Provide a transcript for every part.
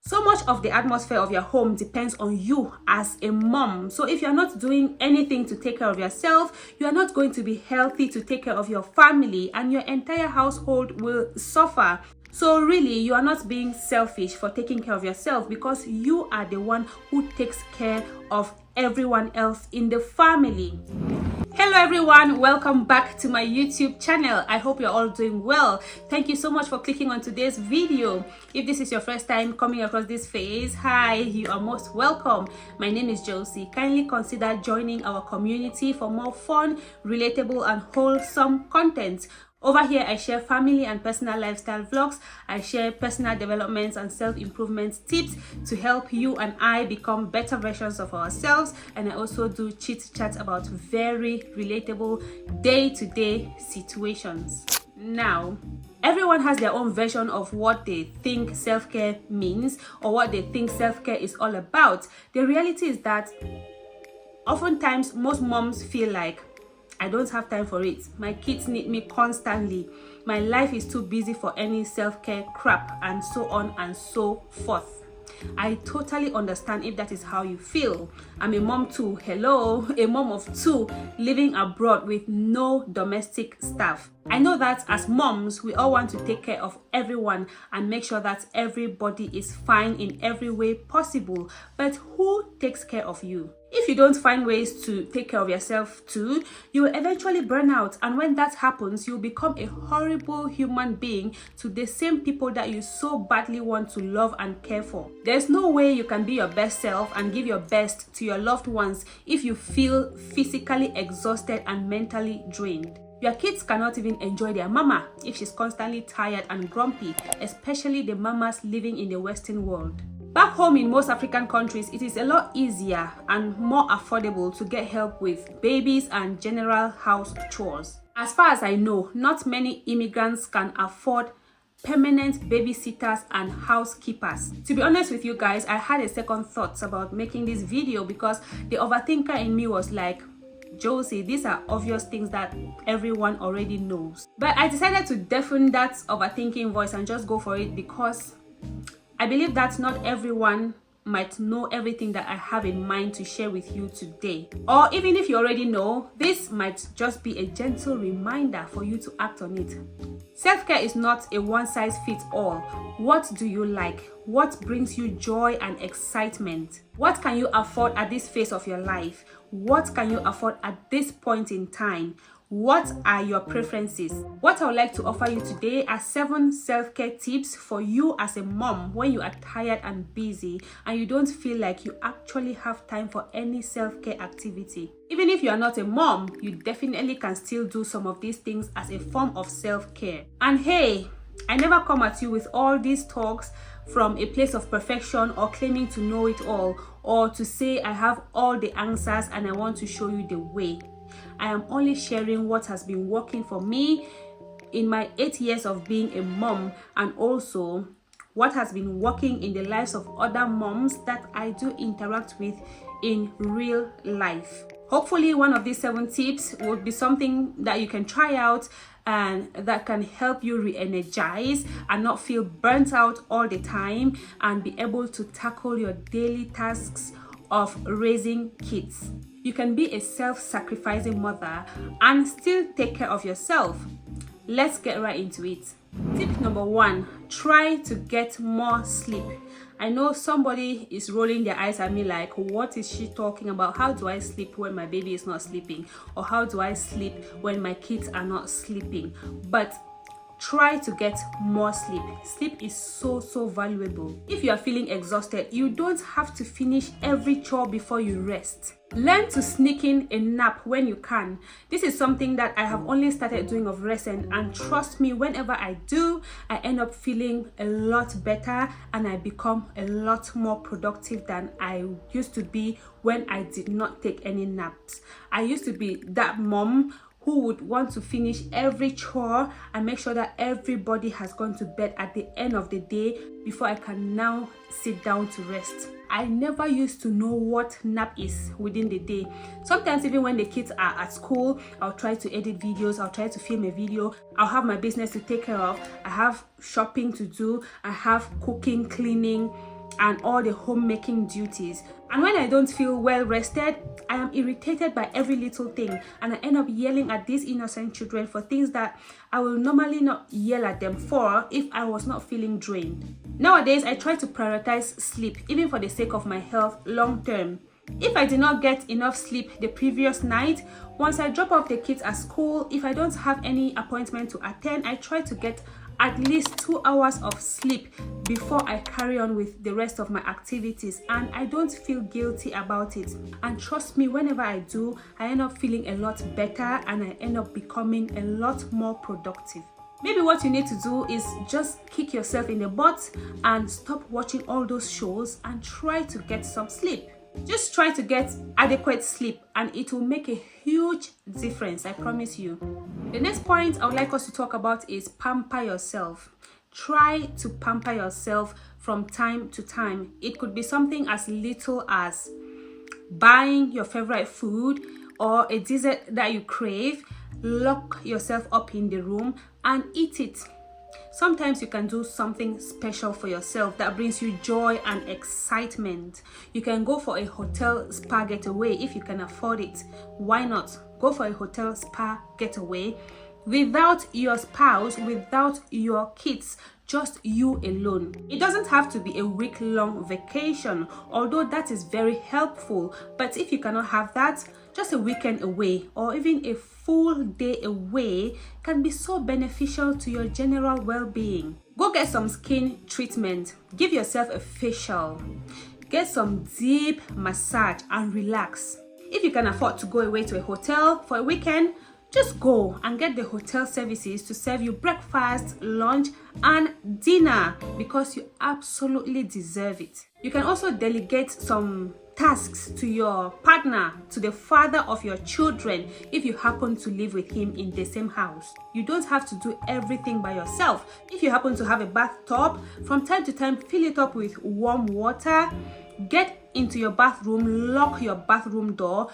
So much of the atmosphere of your home depends on you as a mom. So if you're not doing anything to take care of yourself, you are not going to be healthy to take care of your family, and your entire household will suffer. So really, you are not being selfish for taking care of yourself, because you are the one who takes care of everyone else in the family. Hello everyone, welcome back to my YouTube channel. I hope you're all doing well. Thank you so much for clicking on today's video. If this is your first time coming across this phase, hi, you are most welcome. My name is Joecy. Kindly consider joining our community for more fun, relatable and wholesome content. Over here, I share family and personal lifestyle vlogs. I share personal developments and self-improvement tips to help you and I become better versions of ourselves. And I also do chit chat about very relatable day-to-day situations. Now, everyone has their own version of what they think self-care means or what they think self-care is all about. The reality is that oftentimes most moms feel like, I don't have time for it. My kids need me constantly. My life is too busy for any self-care crap, and so on and so forth. I totally understand if that is how you feel. I'm a mom too. Hello, a mom of two living abroad with no domestic staff. I know that as moms, we all want to take care of everyone and make sure that everybody is fine in every way possible. But who takes care of you? If you don't find ways to take care of yourself too, you will eventually burn out. And when that happens, you'll become a horrible human being to the same people that you so badly want to love and care for. There's no way you can be your best self and give your best to your loved ones if you feel physically exhausted and mentally drained. Your kids cannot even enjoy their mama if she's constantly tired and grumpy, especially the mamas living in the Western world. Back home in most African countries, it is a lot easier and more affordable to get help with babies and general house chores. As far as I know, not many immigrants can afford permanent babysitters and housekeepers. To be honest with you guys, I had a second thoughts about making this video because the overthinker in me was like, Joecy, these are obvious things that everyone already knows. But I decided to deafen that overthinking voice and just go for it because I believe that not everyone might know everything that I have in mind to share with you today. Or even if you already know, this might just be a gentle reminder for you to act on it. Self-care is not a one-size-fits-all. What do you like? What brings you joy and excitement? What can you afford at this phase of your life? What can you afford at this point in time? What are your preferences? What I would like to offer you today are 7 self-care tips for you as a mom when you are tired and busy and you don't feel like you actually have time for any self-care activity. Even if you are not a mom, you definitely can still do some of these things as a form of self-care. And hey, I never come at you with all these talks from a place of perfection or claiming to know it all or to say I have all the answers and I want to show you the way. I am only sharing what has been working for me in my 8 years of being a mom, and also what has been working in the lives of other moms that I do interact with in real life. Hopefully one of these 7 tips would be something that you can try out and that can help you re-energize and not feel burnt out all the time and be able to tackle your daily tasks of raising kids. You can be a self-sacrificing mother and still take care of yourself. Let's get right into it. Tip number 1, try to get more sleep. I know somebody is rolling their eyes at me like, what is she talking about? How do I sleep when my baby is not sleeping? Or how do I sleep when my kids are not sleeping? But try to get more sleep. Sleep is so valuable. If you are feeling exhausted, you don't have to finish every chore before you rest. Learn to sneak in a nap when you can. This is something that I have only started doing of recent, and trust me, whenever I do, I end up feeling a lot better and I become a lot more productive than I used to be when I did not take any naps. I used to be that mom who would want to finish every chore and make sure that everybody has gone to bed at the end of the day before I can now sit down to rest. I never used to know what nap is within the day. Sometimes even when the kids are at school, I'll try to edit videos, I'll try to film a video, I'll have my business to take care of, I have shopping to do, I have cooking, cleaning, and all the homemaking duties. And when I don't feel well rested, I am irritated by every little thing, and I end up yelling at these innocent children for things that I will normally not yell at them for if I was not feeling drained. Nowadays, I try to prioritize sleep, even for the sake of my health long term. If I did not get enough sleep the previous night, once I drop off the kids at school, if I don't have any appointment to attend, I try to get at least 2 hours of sleep before I carry on with the rest of my activities, and I don't feel guilty about it. And trust me, whenever I do, I end up feeling a lot better and I end up becoming a lot more productive. Maybe what you need to do is just kick yourself in the butt and stop watching all those shows and try to get some sleep. Just try to get adequate sleep and it will make a huge difference, I promise you. The next point I would like us to talk about is pamper yourself. Try to pamper yourself from time to time. It could be something as little as buying your favorite food or a dessert that you crave. Lock yourself up in the room and eat it. Sometimes you can do something special for yourself that brings you joy and excitement. You can go for a hotel spa getaway if you can afford it. Why not? Go for a hotel spa getaway without your spouse, without your kids, just you alone. It doesn't have to be a week-long vacation, although that is very helpful. But if you cannot have that, just a weekend away or even a full day away can be so beneficial to your general well-being. Go get some skin treatment, give yourself a facial, get some deep massage and relax. If you can afford to go away to a hotel for a weekend, just go and get the hotel services to serve you breakfast, lunch, and dinner because you absolutely deserve it. You can also delegate some tasks to your partner, to the father of your children, if you happen to live with him in the same house. You don't have to do everything by yourself. If you happen to have a bathtub, from time to time, fill it up with warm water. Get into your bathroom, lock your bathroom door,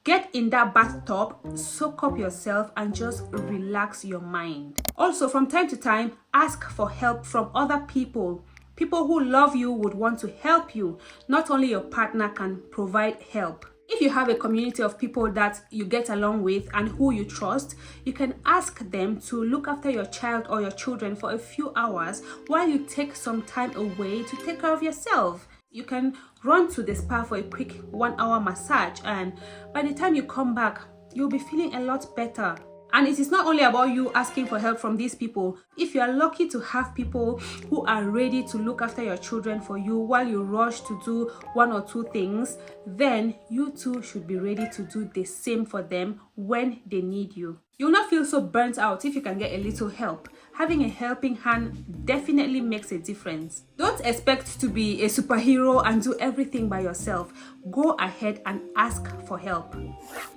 get in that bathtub, soak up yourself, and just relax your mind. Also, from time to time, ask for help from other people. People who love you would want to help you. Not only your partner can provide help. If you have a community of people that you get along with and who you trust, you can ask them to look after your child or your children for a few hours while you take some time away to take care of yourself. You can run to the spa for a quick 1 hour massage, and by the time you come back, you'll be feeling a lot better. And it is not only about you asking for help from these people. If you are lucky to have people who are ready to look after your children for you while you rush to do 1 or 2 things, then you too should be ready to do the same for them when they need you. You'll not feel so burnt out if you can get a little help. Having a helping hand definitely makes a difference. Don't expect to be a superhero and do everything by yourself. Go ahead and ask for help.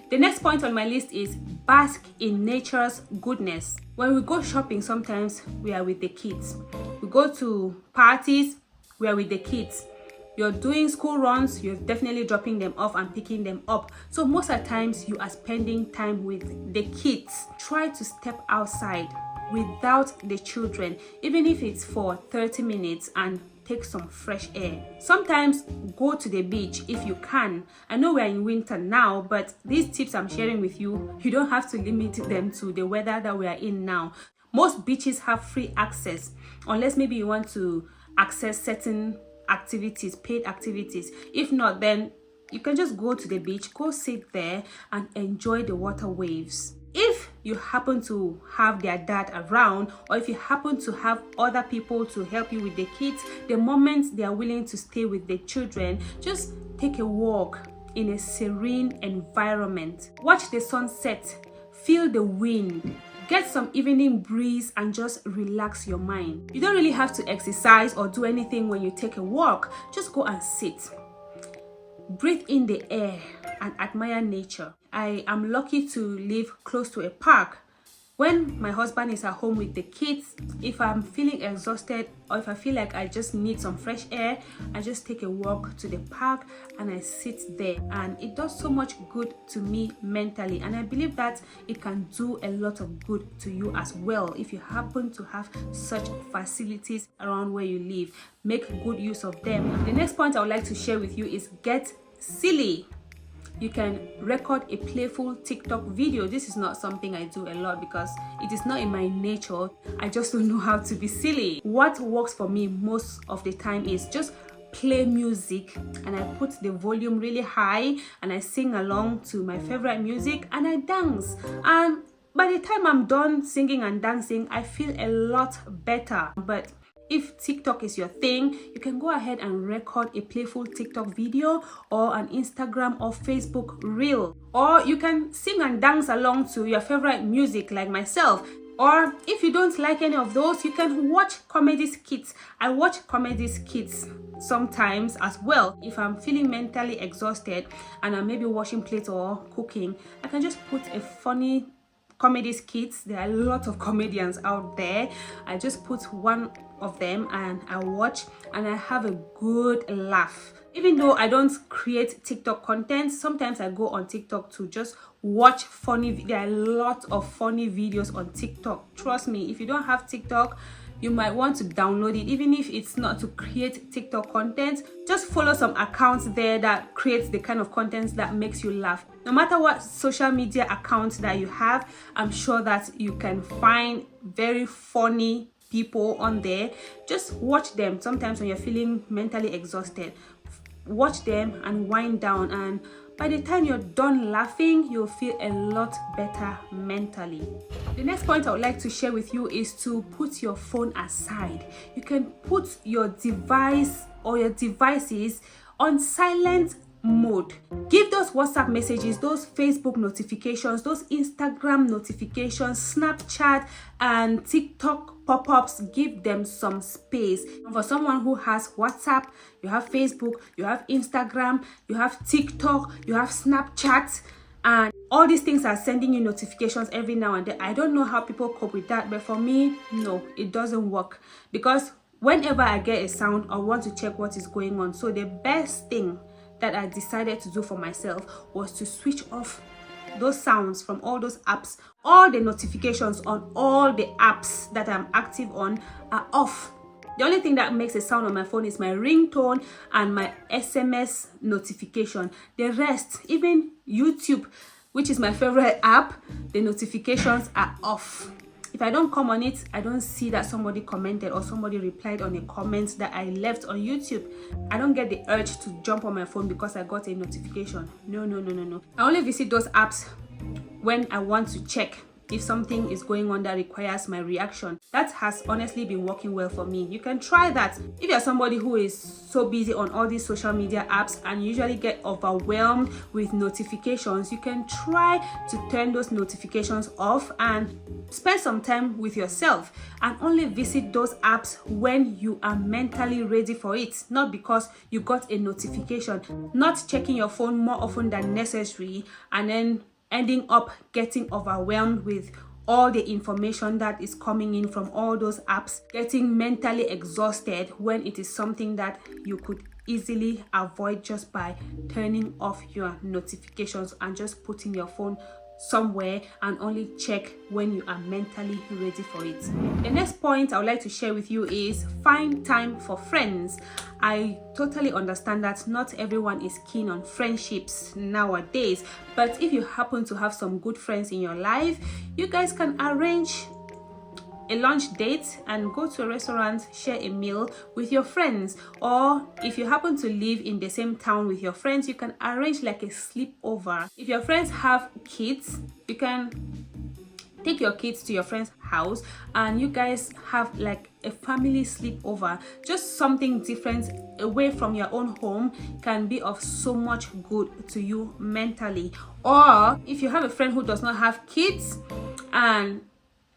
The next point on my list is bask in nature's goodness. When we go shopping, sometimes we are with the kids. We go to parties, we are with the kids. You're doing school runs, you're definitely dropping them off and picking them up. So most of the times you are spending time with the kids. Try to step outside without the children, even if it's for 30 minutes, and take some fresh air. Sometimes go to the beach if you can. I know we're in winter now, but these tips I'm sharing with you, you don't have to limit them to the weather that we are in now. Most beaches have free access, unless maybe you want to access certain activities, paid activities. If not, then you can just go to the beach, go sit there and enjoy the water waves. If you happen to have their dad around, or if you happen to have other people to help you with the kids, the moment they are willing to stay with the children, just take a walk in a serene environment. Watch the sunset, feel the wind, get some evening breeze, and just relax your mind. You don't really have to exercise or do anything when you take a walk. Just go and sit. Breathe in the air and admire nature. I am lucky to live close to a park, When my husband is at home with the kids, if I'm feeling exhausted or if I feel like I just need some fresh air, I just take a walk to the park and I sit there, and it does so much good to me mentally, and I believe that it can do a lot of good to you as well. If you happen to have such facilities around where you live, make good use of them. The next point I would like to share with you is get silly. You can record a playful TikTok video. This is not something I do a lot because it is not in my nature. I just don't know how to be silly. What works for me most of the time is just play music, and I put the volume really high and I sing along to my favorite music and I dance. And by the time I'm done singing and dancing, I feel a lot better. But if TikTok is your thing, you can go ahead and record a playful TikTok video or an Instagram or Facebook reel. Or you can sing and dance along to your favorite music like myself. Or if you don't like any of those, you can watch comedy skits. I watch comedy skits sometimes as well. If I'm feeling mentally exhausted and I'm maybe washing plates or cooking, I can just put a funny comedy skits. There are a lot of comedians out there. I just put one of them and I watch and I have a good laugh. Even though I don't create TikTok content, sometimes I go on TikTok to just watch funny. There are a lot of funny videos on TikTok. Trust me, if you don't have TikTok, you might want to download it. Even if it's not to create TikTok content, just follow some accounts there that creates the kind of content that makes you laugh. No matter what social media account that you have, I'm sure that you can find very funny people on there. Just watch them. Sometimes when you're feeling mentally exhausted, watch them and wind down, and by the time you're done laughing, you'll feel a lot better mentally. The next point I would like to share with you is to put your phone aside. You can put your device or your devices on silent mode. Give those WhatsApp messages, those Facebook notifications, those Instagram notifications, Snapchat and TikTok pop-ups, give them some space. And for someone who has WhatsApp, you have Facebook, you have Instagram, you have TikTok, you have Snapchat, and all these things are sending you notifications every now and then. I don't know how people cope with that, but for me, no, it doesn't work, because whenever I get a sound, I want to check what is going on. So the best thing that I decided to do for myself was to switch off those sounds from all those apps. All the notifications on all the apps that I'm active on are off. The only thing that makes a sound on my phone is my ringtone and my SMS notification. The rest, even YouTube, which is my favorite app, the notifications are off. If I don't come on it, I don't see that somebody commented or somebody replied on a comment that I left on YouTube. I don't get the urge to jump on my phone because I got a notification. No. I only visit those apps when I want to check if something is going on that requires my reaction. That has honestly been working well for me. You can try that. If you're somebody who is so busy on all these social media apps and usually get overwhelmed with notifications, you can try to turn those notifications off and spend some time with yourself, and only visit those apps when you are mentally ready for it, not because you got a notification. Not checking your phone more often than necessary and then ending up getting overwhelmed with all the information that is coming in from all those apps, getting mentally exhausted when it is something that you could easily avoid just by turning off your notifications and just putting your phone somewhere and only check when you are mentally ready for it. The next point I would like to share with you is find time for friends. I totally understand that not everyone is keen on friendships nowadays, but if you happen to have some good friends in your life, you guys can arrange a lunch date and go to a restaurant, share a meal with your friends. Or if you happen to live in the same town with your friends, you can arrange like a sleepover. If your friends have kids, you can take your kids to your friend's house and you guys have like a family sleepover. Just something different away from your own home can be of so much good to you mentally. Or if you have a friend who does not have kids and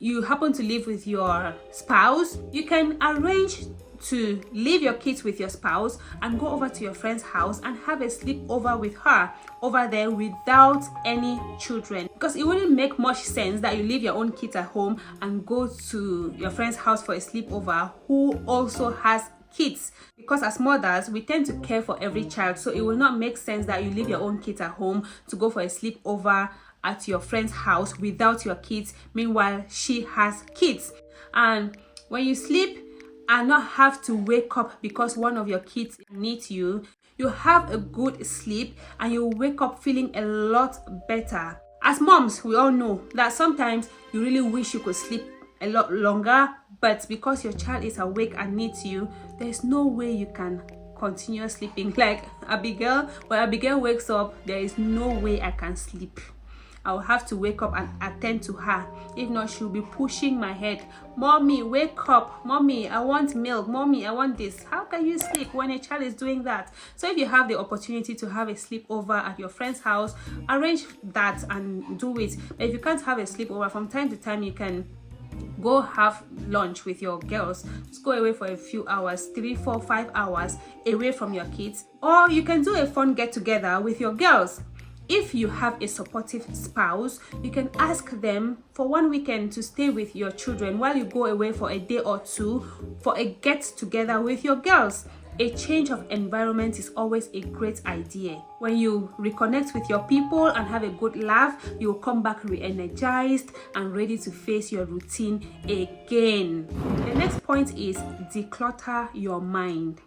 you happen to live with your spouse, you can arrange to leave your kids with your spouse and go over to your friend's house and have a sleepover with her over there without any children, because it wouldn't make much sense that you leave your own kids at home and go to your friend's house for a sleepover who also has kids. Because as mothers, we tend to care for every child, so it will not make sense that you leave your own kids at home to go for a sleepover at your friend's house without your kids, meanwhile she has kids. And when you sleep and not have to wake up because one of your kids needs you, you have a good sleep and you wake up feeling a lot better. As moms, we all know that sometimes you really wish you could sleep a lot longer, but because your child is awake and needs you, there's no way you can continue sleeping. Like Abigail, when Abigail wakes up, there is no way I can sleep. I'll have to wake up and attend to her. If not, she'll be pushing my head. Mommy, wake up. Mommy, I want milk. Mommy, I want this. How can you sleep when a child is doing that? So if you have the opportunity to have a sleepover at your friend's house, arrange that and do it. But if you can't have a sleepover, from time to time you can go have lunch with your girls. Just go away for a few hours, 3, 4, 5 hours away from your kids. Or you can do a fun get together with your girls. If you have a supportive spouse, you can ask them for one weekend to stay with your children while you go away for a day or two for a get together with your girls. A change of environment is always a great idea. When you reconnect with your people and have a good laugh, you'll come back re-energized and ready to face your routine again. The next point is declutter your mind.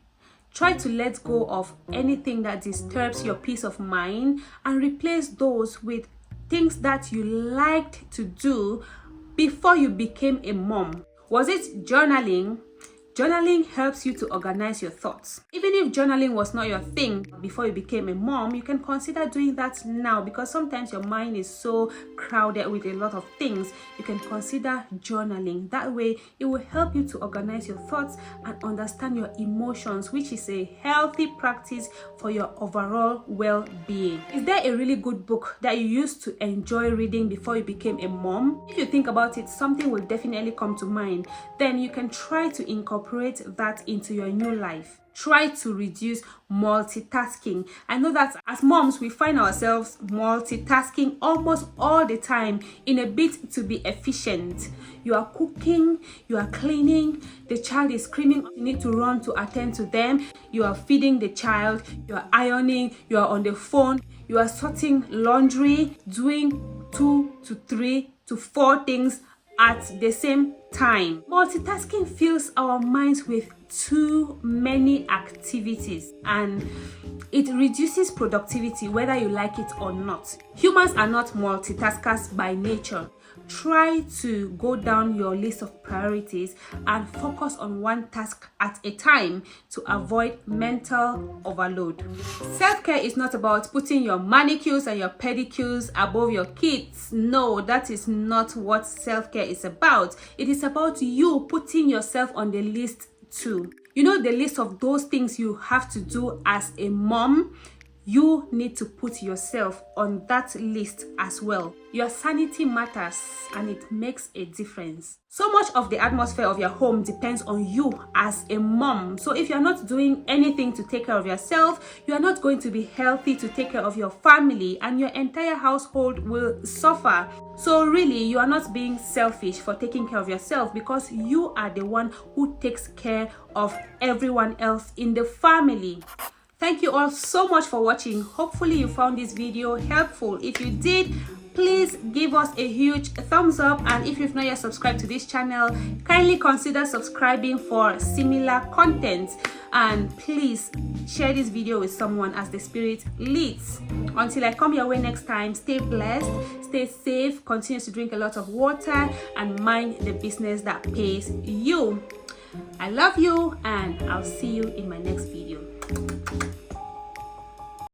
Try to let go of anything that disturbs your peace of mind and replace those with things that you liked to do before you became a mom. Was it journaling? Journaling helps you to organize your thoughts. Even if journaling was not your thing before you became a mom, you can consider doing that now, because sometimes your mind is so crowded with a lot of things. You can consider journaling. That way, it will help you to organize your thoughts and understand your emotions, which is a healthy practice for your overall well-being. Is there a really good book that you used to enjoy reading before you became a mom? If you think about it, something will definitely come to mind. Then you can try to incorporate that into your new life. Try to reduce multitasking. I know that as moms, we find ourselves multitasking almost all the time in a bid to be efficient. You are cooking, you are cleaning, the child is screaming, you need to run to attend to them, you are feeding the child, you are ironing, you are on the phone, you are sorting laundry, doing 2 to 3 to 4 things at the same time. Multitasking fills our minds with too many activities and it reduces productivity, whether you like it or not. Humans are not multitaskers by nature. Try to go down your list of priorities and focus on one task at a time to avoid mental overload. Self-care is not about putting your manicures and your pedicures above your kids. No, that is not what self-care is about. It is about you putting yourself on the list too. You know, the list of those things you have to do as a mom. You need to put yourself on that list as well. Your sanity matters and it makes a difference. So much of the atmosphere of your home depends on you as a mom. So if you're not doing anything to take care of yourself, you are not going to be healthy to take care of your family and your entire household will suffer. So really, you are not being selfish for taking care of yourself, because you are the one who takes care of everyone else in the family. Thank you all so much for watching. Hopefully you found this video helpful. If you did, please give us a huge thumbs up, and if you've not yet subscribed to this channel, kindly consider subscribing for similar content, and please share this video with someone as the spirit leads. Until I come your way next time, stay blessed, stay safe, continue to drink a lot of water, and mind the business that pays you. I love you, and I'll see you in my next video.